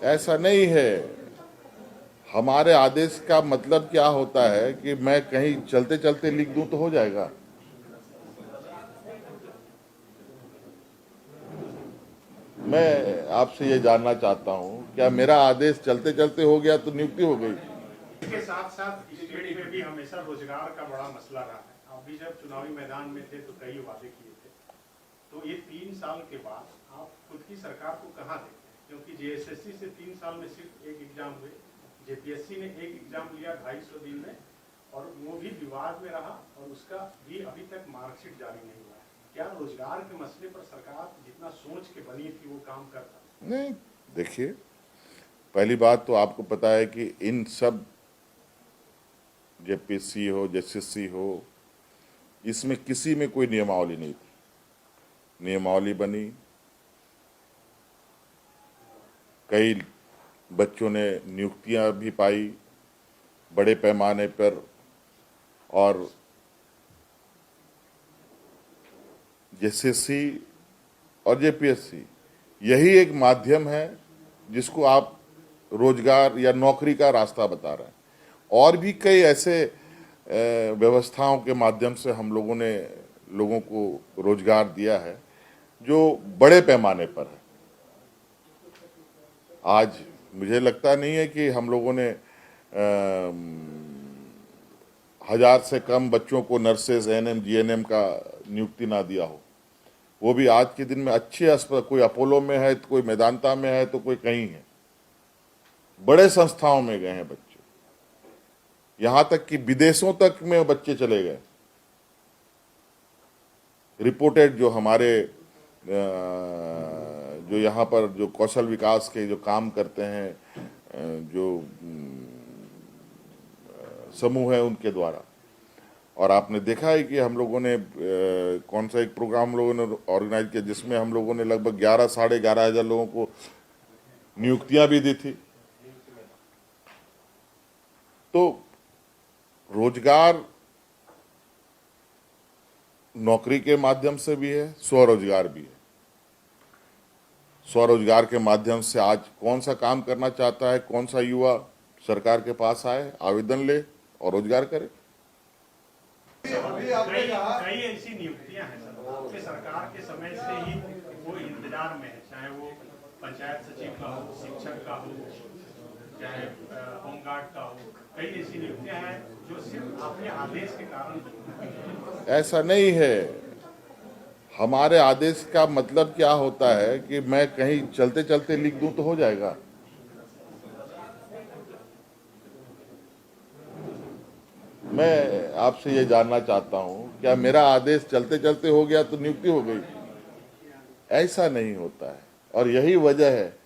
ऐसा नहीं है। हमारे आदेश का मतलब क्या होता है कि मैं कहीं चलते चलते लिख दूं तो हो जाएगा। मैं आपसे ये जानना चाहता हूं, क्या मेरा आदेश चलते चलते हो गया तो नियुक्ति हो गई? इसके साथ साथ स्टेट में भी हमेशा रोजगार का बड़ा मसला रहा है। आप भी जब चुनावी मैदान में थे तो कई वादे किए थे। तो ये 3 साल के बाद आप खुद की सरकार को कहाँ देखते हैं? क्योंकि जेएसएससी से 3 साल में सिर्फ एक एग्जाम हुए, जेपीएससी ने एक एग्जाम लिया 250 दिन में और वो भी विवाद में रहा और उसका भी अभी तक मार्कशीट जारी नहीं हुआ है। क्या रोजगार के मसले पर सरकार जितना सोच के बनी थी वो काम करता? नहीं, देखिए, पहली बात तो आपको पता है कि इन सब जेपीएससी हो, जेएसएससी हो, इसमें किसी में कोई नियमावली नहीं थी। नियमावली बनी, कई बच्चों ने नियुक्तियां भी पाई बड़े पैमाने पर, और जेएसएससी और जेपीएससी यही एक माध्यम है जिसको आप रोजगार या नौकरी का रास्ता बता रहे हैं। और भी कई ऐसे व्यवस्थाओं के माध्यम से हम लोगों ने लोगों को रोजगार दिया है जो बड़े पैमाने पर है। आज मुझे लगता नहीं है कि हम लोगों ने 1000 से कम बच्चों को नर्सेज, एएनएम, जीएनएम का नियुक्ति ना दिया हो। वो भी आज के दिन में अच्छे अस्पताल, कोई अपोलो में है तो कोई मेदांता में है तो कोई कहीं है, बड़े संस्थाओं में गए हैं बच्चे, यहां तक कि विदेशों तक में बच्चे चले गए। रिपोर्टेड जो हमारे जो यहाँ पर जो कौशल विकास के जो काम करते हैं, जो समूह है उनके द्वारा, और आपने देखा है कि हम लोगों ने कौन सा एक प्रोग्राम हम लोगों ने ऑर्गेनाइज किया जिसमें हम लोगों ने लगभग 11 साढ़े 11 हजार लोगों को नियुक्तियां भी दी थी। तो रोजगार नौकरी के माध्यम से भी है, स्वरोजगार भी है। स्वरोजगार के माध्यम से आज कौन सा काम करना चाहता है, कौन सा युवा सरकार के पास आए, आवेदन ले और रोजगार करे। कई ऐसी नियुक्तियां हैं सर, आपके सरकार के समय से ही वो इंतजार में है, चाहे वो पंचायत सचिव का हो, शिक्षक का हो, चाहे होमगार्ड का हो। कई ऐसी नियुक्तियां हैं जो सिर्फ अपने आदेश के कारण। ऐसा नहीं है। हमारे आदेश का मतलब क्या होता है कि मैं कहीं चलते चलते लिख दूं तो हो जाएगा। मैं आपसे ये जानना चाहता हूं, क्या मेरा आदेश चलते चलते हो गया तो नियुक्ति हो गई? ऐसा नहीं होता है। और यही वजह है,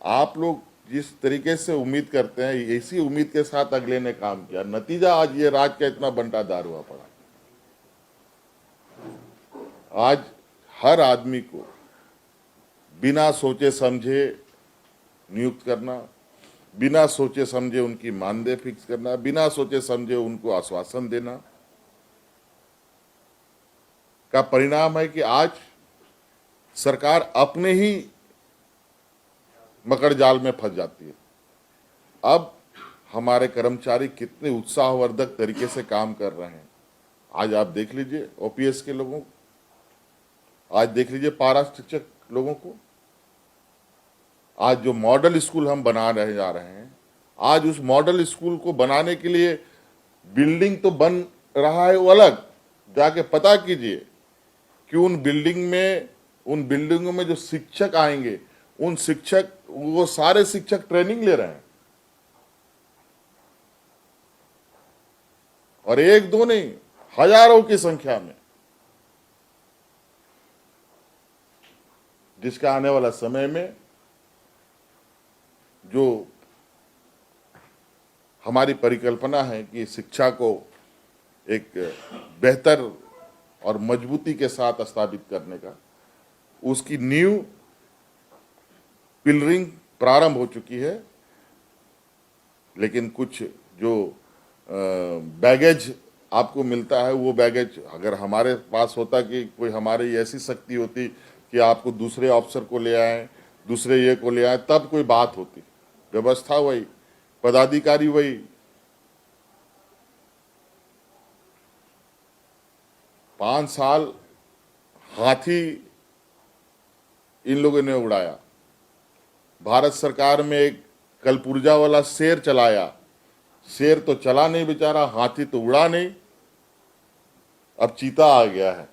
आप लोग जिस तरीके से उम्मीद करते हैं, इसी उम्मीद के साथ अगले ने काम किया, नतीजा आज ये राज का इतना बंटाधार हुआ पड़ा। आज हर आदमी को बिना सोचे समझे नियुक्त करना, बिना सोचे समझे उनकी मानदेय फिक्स करना, बिना सोचे समझे उनको आश्वासन देना का परिणाम है कि आज सरकार अपने ही मकड़ जाल में फंस जाती है। अब हमारे कर्मचारी कितने उत्साहवर्धक तरीके से काम कर रहे हैं। आज आप देख लीजिए ओपीएस के लोगों को, आज देख लीजिए पारा शिक्षक लोगों को, आज जो मॉडल स्कूल हम बना रहे जा रहे हैं, आज उस मॉडल स्कूल को बनाने के लिए बिल्डिंग तो बन रहा है वो अलग, जाके पता कीजिए कि उन बिल्डिंगों में जो शिक्षक आएंगे, उन शिक्षक, वो सारे शिक्षक ट्रेनिंग ले रहे हैं, और एक दो नहीं, हजारों की संख्या में, जिसका आने वाला समय में जो हमारी परिकल्पना है कि शिक्षा को एक बेहतर और मजबूती के साथ स्थापित करने का, उसकी नींव पिलरिंग प्रारंभ हो चुकी है। लेकिन कुछ जो बैगेज आपको मिलता है, वो बैगेज अगर हमारे पास होता, कि कोई हमारी ऐसी शक्ति होती कि आपको दूसरे ऑफिसर को ले आए, दूसरे ये को ले आए, तब कोई बात होती। व्यवस्था वही, पदाधिकारी वही। 5 साल हाथी इन लोगों ने उड़ाया। भारत सरकार में एक कलपुर्जा वाला शेर चलाया, शेर तो चला नहीं बेचारा, हाथी तो उड़ा नहीं, अब चीता आ गया है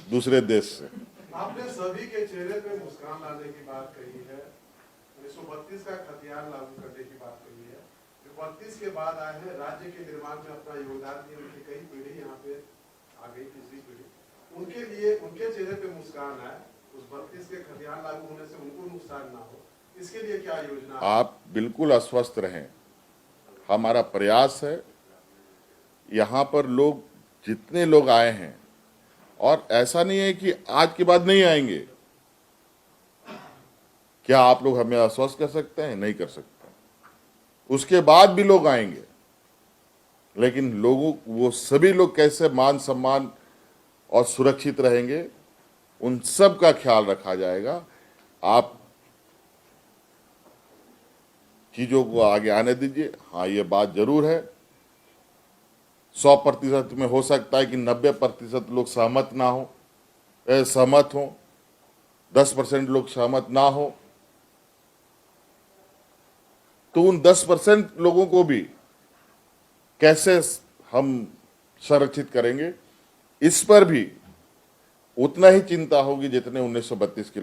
दूसरे देश से। आपने सभी के चेहरे पे मुस्कान लाने की बात कही है, 1932 का खतियान लागू करने की बात कही है। जो 32 के बाद आए हैं, राज्य के निर्माण में अपना योगदान दिए, उनकी कई पीढ़ी यहाँ पे आ गई, तीसरी पीढ़ी, उनके लिए उनके चेहरे पे मुस्कान आए, उस 32 के खतियान लागू होने से उनको नुकसान ना हो, इसके लिए क्या योजना है? आप बिल्कुल आश्वस्त रहें, हमारा प्रयास है। यहाँ पर लोग जितने लोग आए हैं, और ऐसा नहीं है कि आज के बाद नहीं आएंगे। क्या आप लोग हमें आश्वस्त कर सकते हैं? नहीं कर सकते। उसके बाद भी लोग आएंगे, लेकिन लोगों, वो सभी लोग कैसे मान सम्मान और सुरक्षित रहेंगे, उन सब का ख्याल रखा जाएगा। आप चीजों को आगे आने दीजिए। हाँ, ये बात जरूर है, 100% में हो सकता है कि 90% लोग सहमत ना हो, सहमत हो, 10% लोग सहमत ना हो, तो उन 10% लोगों को भी कैसे हम संरक्षित करेंगे, इस पर भी उतना ही चिंता होगी जितने 1932 के